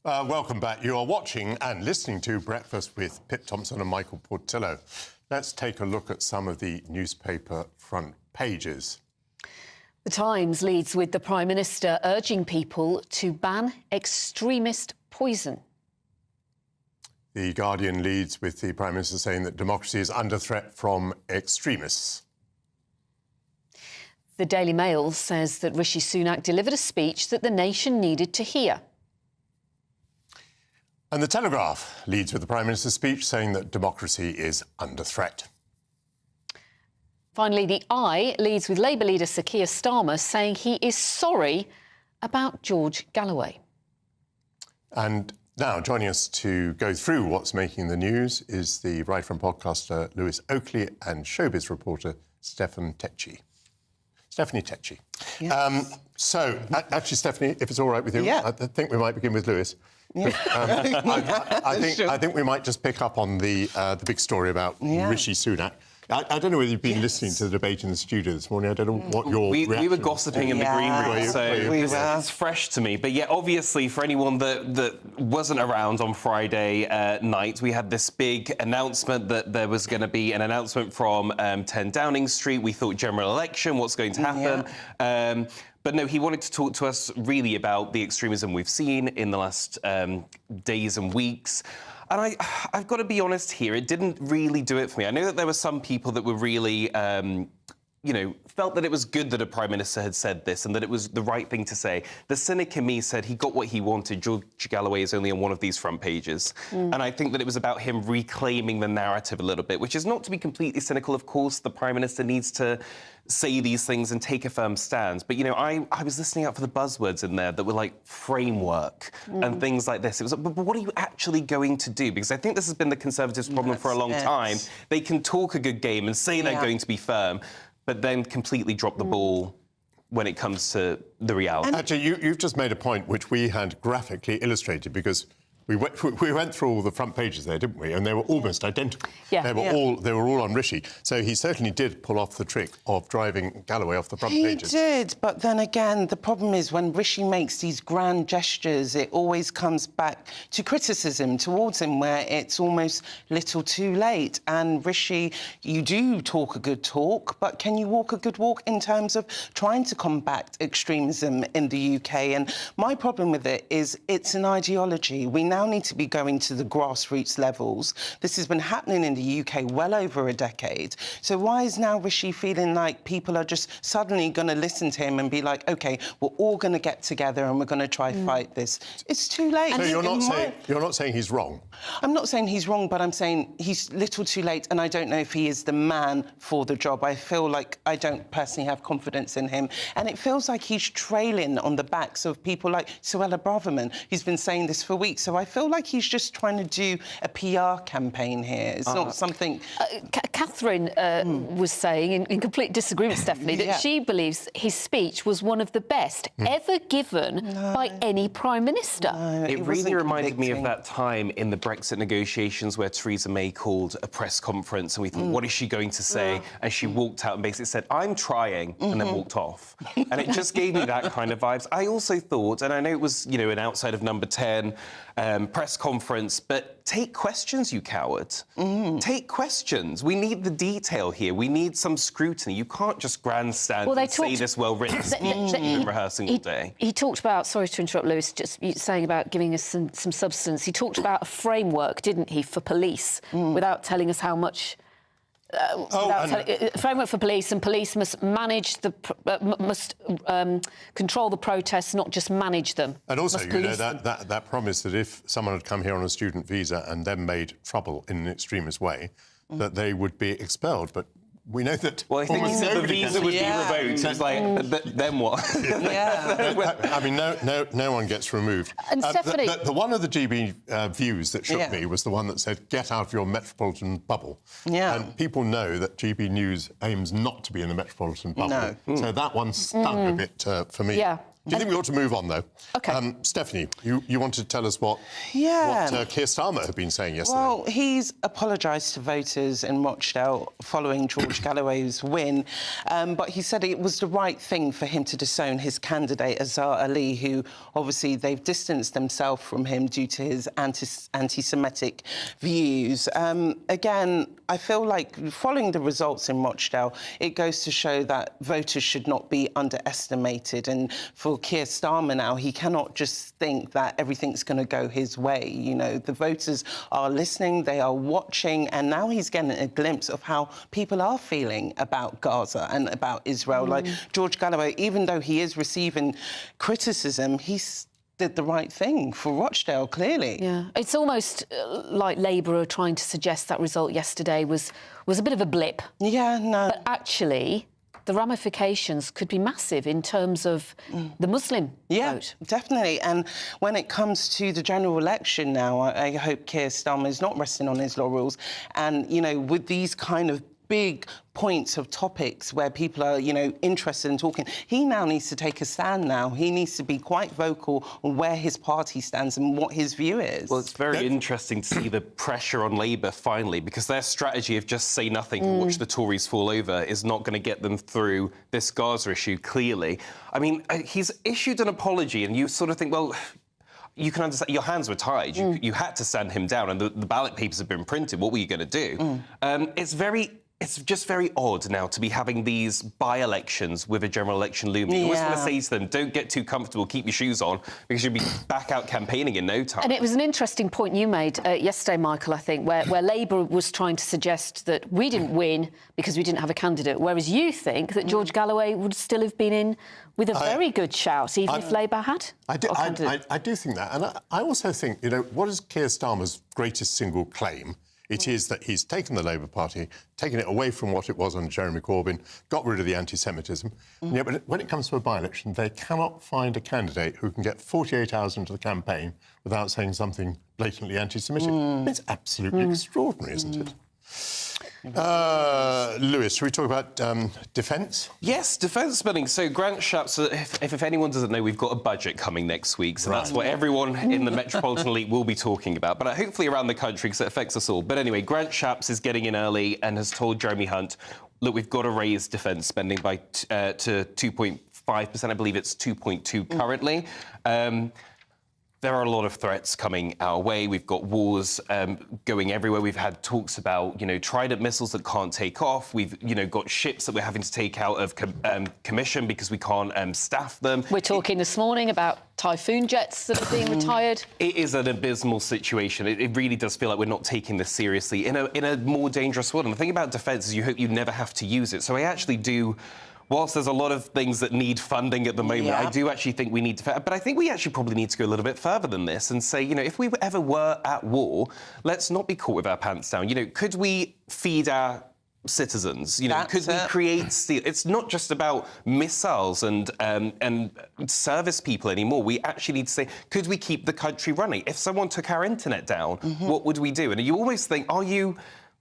Welcome back. You are watching and listening to Breakfast with Pip Thompson and Michael Portillo. Let's take a look at some of the newspaper front pages. The Times leads with the Prime Minister urging people to ban extremist poison. The Guardian leads with the Prime Minister saying that democracy is under threat from extremists. The Daily Mail says that Rishi Sunak delivered a speech that the nation needed to hear. And the Telegraph leads with the Prime Minister's speech saying that democracy is under threat. Finally, the Eye leads with Labour leader Sir Keir Starmer saying he is sorry about George Galloway. And now, joining us to go through what's making the news is the writer and podcaster Lewis Oakley and showbiz reporter Stephanie Tecci. Yes. Actually, Stephanie, if it's all right with you, I think we might begin with Lewis. Yeah. I think we might just pick up on the big story about Rishi Sunak. I don't know whether you've been listening to the debate in the studio this morning. I don't know what your we were gossiping in the green room, so it's fresh to me. But yeah, obviously, for anyone that wasn't around on Friday night, we had this big announcement that there was going to be an announcement from 10 Downing Street. We thought general election, what's going to happen? Yeah. But no, he wanted to talk to us really about the extremism we've seen in the last days and weeks. And I've got to be honest here, it didn't really do it for me. I know that there were some people that were really, felt that it was good that a Prime Minister had said this and that it was the right thing to say. The cynic in me said he got what he wanted. George Galloway is only on one of these front pages. And I think that it was about him reclaiming the narrative a little bit, which is not to be completely cynical, of course. The Prime Minister needs to say these things and take a firm stand. But, I was listening out for the buzzwords in there that were like framework and things like this. It was like, but what are you actually going to do? Because I think this has been the Conservatives' problem for a long time. They can talk a good game and say they're going to be firm, but then completely drop the ball when it comes to the reality. Actually, you've just made a point which we had graphically illustrated, because we went through all the front pages there, didn't we? And they were almost identical. Yeah. They were all on Rishi. So he certainly did pull off the trick of driving Galloway off the front pages. He did, but then again, the problem is when Rishi makes these grand gestures, it always comes back to criticism towards him, where it's almost little too late. And Rishi, you do talk a good talk, but can you walk a good walk in terms of trying to combat extremism in the UK? And my problem with it is it's an ideology. We now need to be going to the grassroots levels. This has been happening in the UK well over a decade. So why is now Rishi feeling like people are just suddenly going to listen to him and be like, OK, we're all going to get together and we're going to try fight this? It's too late. So you're not saying he's wrong? I'm not saying he's wrong, but I'm saying he's little too late, and I don't know if he is the man for the job. I feel like I don't personally have confidence in him, and it feels like he's trailing on the backs of people like Suella Braverman. He's been saying this for weeks, so I feel like he's just trying to do a PR campaign here. It's not something... Catherine was saying, in complete disagreement, Stephanie, that she believes his speech was one of the best ever given by any Prime Minister. No, it really reminded me of that time in the Brexit negotiations where Theresa May called a press conference and we thought, what is she going to say? And she walked out and basically said, I'm trying, and then walked off. And it just gave me that kind of vibes. I also thought, and I know it was, an outside of Number 10 press conference, but take questions, you coward. Take questions. We need the detail here. We need some scrutiny. You can't just grandstand and say this well-written speech in rehearsing all day. He talked about, sorry to interrupt, Lewis, just saying about giving us some substance. He talked about a framework, didn't he, for police, without telling us how much... framework for police, and police must manage control the protests, not just manage them. And also, that promise that if someone had come here on a student visa and then made trouble in an extremist way, that they would be expelled. But we know that... Well, I think he said the visa would be revoked. So it's like, then what? I mean, no one gets removed. And Stephanie... The one of the GB views that shook me was the one that said, get out of your metropolitan bubble. And people know that GB News aims not to be in the metropolitan bubble. So that one stung a bit for me. Do you think we ought to move on, though? OK. Stephanie, you wanted to tell us what Keir Starmer had been saying yesterday. Well, he's apologised to voters in Rochdale following George Galloway's win, but he said it was the right thing for him to disown his candidate, Azhar Ali, who obviously they've distanced themselves from him due to his anti-Semitic views. Again, I feel like following the results in Rochdale, it goes to show that voters should not be underestimated. And for Keir Starmer now, he cannot just think that everything's going to go his way. You know, the voters are listening, they are watching, and now he's getting a glimpse of how people are feeling about Gaza and about Israel. Like George Galloway, even though he is receiving criticism, he's did the right thing for Rochdale, clearly. Yeah, it's almost like Labour are trying to suggest that result yesterday was a bit of a blip. Yeah, no. But actually, the ramifications could be massive in terms of the Muslim vote. Definitely. And when it comes to the general election now, I hope Keir Starmer is not resting on his laurels. And, you know, with these kind of big points of topics where people are, you know, interested in talking, he now needs to take a stand now. He needs to be quite vocal on where his party stands and what his view is. Well, it's very interesting to see the pressure on Labour finally, because their strategy of just say nothing and watch the Tories fall over is not going to get them through this Gaza issue, clearly. I mean, he's issued an apology and you sort of think, well, you can understand, your hands were tied. You had to stand him down and the ballot papers have been printed. What were you going to do? It's just very odd now to be having these by-elections with a general election looming. You always want to say to them, don't get too comfortable, keep your shoes on, because you'll be back out campaigning in no time. And it was an interesting point you made yesterday, Michael, I think, where Labour was trying to suggest that we didn't win because we didn't have a candidate, whereas you think that George Galloway would still have been in with a very good shout, even if Labour had I do think that. And I also think, you know, what is Keir Starmer's greatest single claim? It is that he's taken the Labour Party, taken it away from what it was under Jeremy Corbyn, got rid of the anti-Semitism. And yet, when it comes to a by-election, they cannot find a candidate who can get 48 hours into the campaign without saying something blatantly anti-Semitic. It's absolutely extraordinary, isn't it? Lewis, should we talk about defence? Yes, defence spending. So Grant Shapps, if anyone doesn't know, we've got a budget coming next week, so that's what everyone in the Metropolitan Elite will be talking about, but hopefully around the country, because it affects us all. But anyway, Grant Shapps is getting in early and has told Jeremy Hunt, look, we've got to raise defence spending by to 2.5%. I believe it's 2.2 currently. There are a lot of threats coming our way. We've got wars going everywhere. We've had talks about, you know, Trident missiles that can't take off. We've, you know, got ships that we're having to take out of commission because we can't staff them. We're talking this morning about Typhoon jets that are being retired. It is an abysmal situation. It really does feel like we're not taking this seriously in a more dangerous world. And the thing about defence is you hope you never have to use it. So I actually do... Whilst there's a lot of things that need funding at the moment, I do actually think we need to... But I think we actually probably need to go a little bit further than this and say, you know, if we ever were at war, let's not be caught with our pants down. You know, could we feed our citizens? You know, could we create steel? It's not just about missiles and service people anymore. We actually need to say, could we keep the country running? If someone took our internet down, what would we do? And you always think, are you...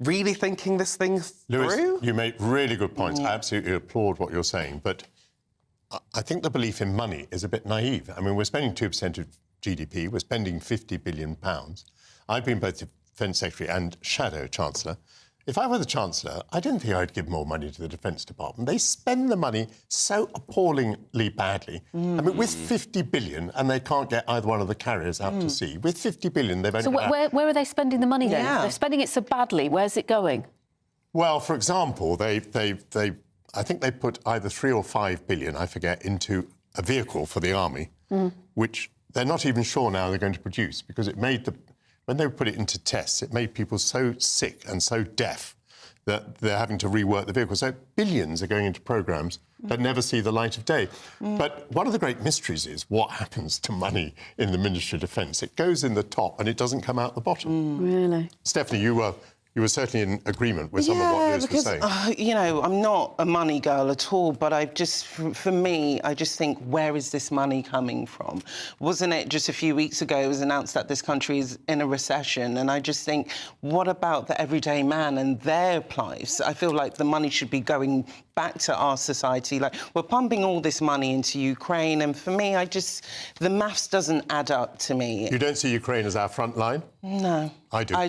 really thinking this thing through? Lewis, you make really good points. I absolutely applaud what you're saying, but I think the belief in money is a bit naive. I mean, we're spending 2% of GDP, we're spending £50 billion. I've been both Defence Secretary and Shadow Chancellor. If I were the Chancellor, I don't think I'd give more money to the Defence Department. They spend the money so appallingly badly. I mean, with 50 billion, and they can't get either one of the carriers out to sea. With 50 billion, they've only... So where are they spending the money then? They're spending it so badly. Where's it going? Well, for example, I think they put either 3 or 5 billion, I forget, into a vehicle for the army, which they're not even sure now they're going to produce, because it made the... When they put it into tests, it made people so sick and so deaf that they're having to rework the vehicle. So billions are going into programmes that never see the light of day. But one of the great mysteries is what happens to money in the Ministry of Defence. It goes in the top and it doesn't come out the bottom. Really? Stephanie, you were you were certainly in agreement with some of what Lewis was saying. You know, I'm not a money girl at all, but I just, for me, I just think, where is this money coming from? Wasn't it just a few weeks ago it was announced that this country is in a recession? And I just think, what about the everyday man and their lives? I feel like the money should be going back to our society. Like, we're pumping all this money into Ukraine, and for me, the maths doesn't add up to me. You don't see Ukraine as our front line? No. I do. I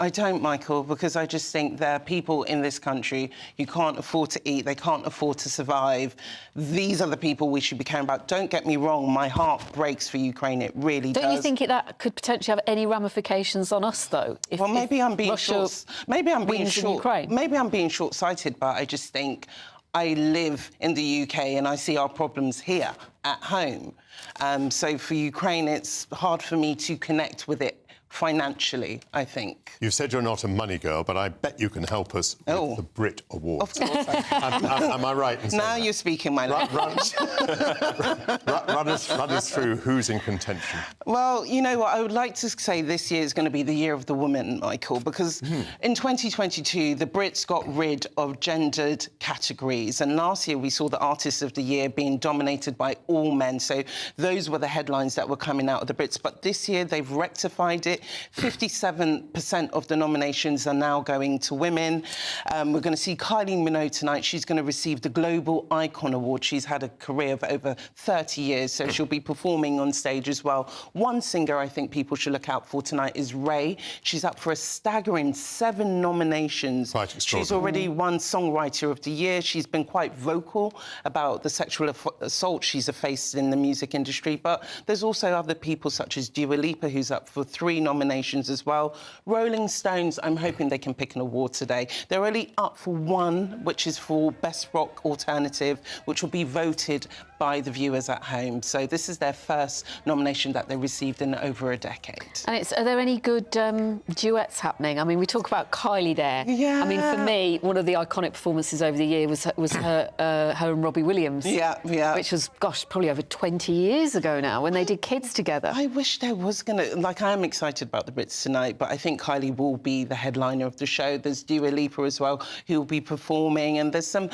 don't, Michael, because I just think there are people in this country who can't afford to eat, they can't afford to survive. These are the people we should be caring about. Don't get me wrong, my heart breaks for Ukraine, it really does. Don't you think that could potentially have any ramifications on us, though? Well, maybe I'm being maybe I'm being short-sighted, but I just think I live in the UK and I see our problems here at home. So for Ukraine, it's hard for me to connect with it financially, I think. You've said you're not a money girl, but I bet you can help us with the Brit Awards. Of course I can. Am I right in saying Now you're speaking my language. Run us through who's in contention. Well, you know what, I would like to say this year is going to be the year of the woman, Michael, because in 2022, the Brits got rid of gendered categories, and last year we saw the Artist of the Year being dominated by all men, so those were the headlines that were coming out of the Brits. But this year, they've rectified it. 57% of the nominations are now going to women. We're going to see Kylie Minogue tonight. She's going to receive the Global Icon Award. She's had a career of over 30 years, so she'll be performing on stage as well. One singer I think people should look out for tonight is Ray. She's up for a staggering 7 nominations. Quite extraordinary. She's already won Songwriter of the Year. She's been quite vocal about the sexual assault she's faced in the music industry. But there's also other people such as Dua Lipa, who's up for 3 nominations as well. Rolling Stones, I'm hoping they can pick an award today. They're only up for 1, which is for Best Rock Alternative, which will be voted by the viewers at home. So this is their first nomination that they received in over a decade. And are there any good duets happening? I mean, we talk about Kylie there. Yeah. I mean, for me, one of the iconic performances over the year was her and Robbie Williams. Yeah. Which was, gosh, probably over 20 years ago now, when they did Kids together. I wish there was I am excited about the Brits tonight, but I think Kylie will be the headliner of the show. There's Dua Lipa as well, who will be performing, and there's an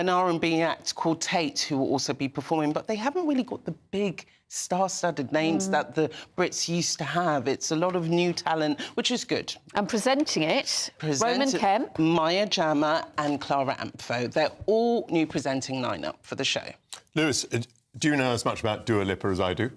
R&B act called Tate who will also be performing, but they haven't really got the big star-studded names that the Brits used to have. It's a lot of new talent, which is good. And presenting it, Roman Kemp, Maya Jama and Clara Ampho. They're all new presenting lineup for the show. Lewis, do you know as much about Dua Lipa as I do?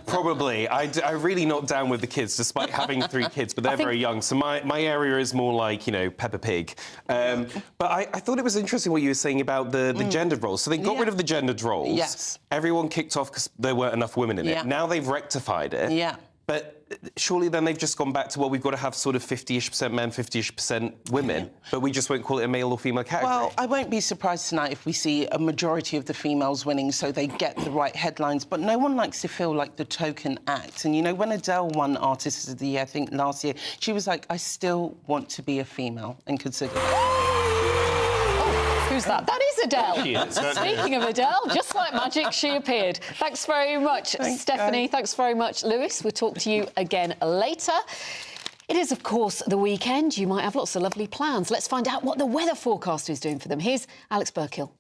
Probably. I'm really not down with the kids, despite having 3 kids, but they're very young. So my area is more like, you know, Peppa Pig. But I thought it was interesting what you were saying about the gendered roles. So they got rid of the gendered roles. Yes. Everyone kicked off because there weren't enough women in it. Now they've rectified it. Yeah. But surely then they've just gone back to, well, we've got to have sort of 50-ish% men, 50-ish% women, but we just won't call it a male or female category. Well, I won't be surprised tonight if we see a majority of the females winning so they get the right headlines, but no one likes to feel like the token act. And, you know, when Adele won Artist of the Year, I think last year, she was like, I still want to be a female and consider it. Who's that? That is Adele. She is. Speaking of Adele, just like magic, she appeared. Thanks very much, Stephanie. Thanks very much, Lewis. We'll talk to you again later. It is, of course, the weekend. You might have lots of lovely plans. Let's find out what the weather forecaster is doing for them. Here's Alex Burkill.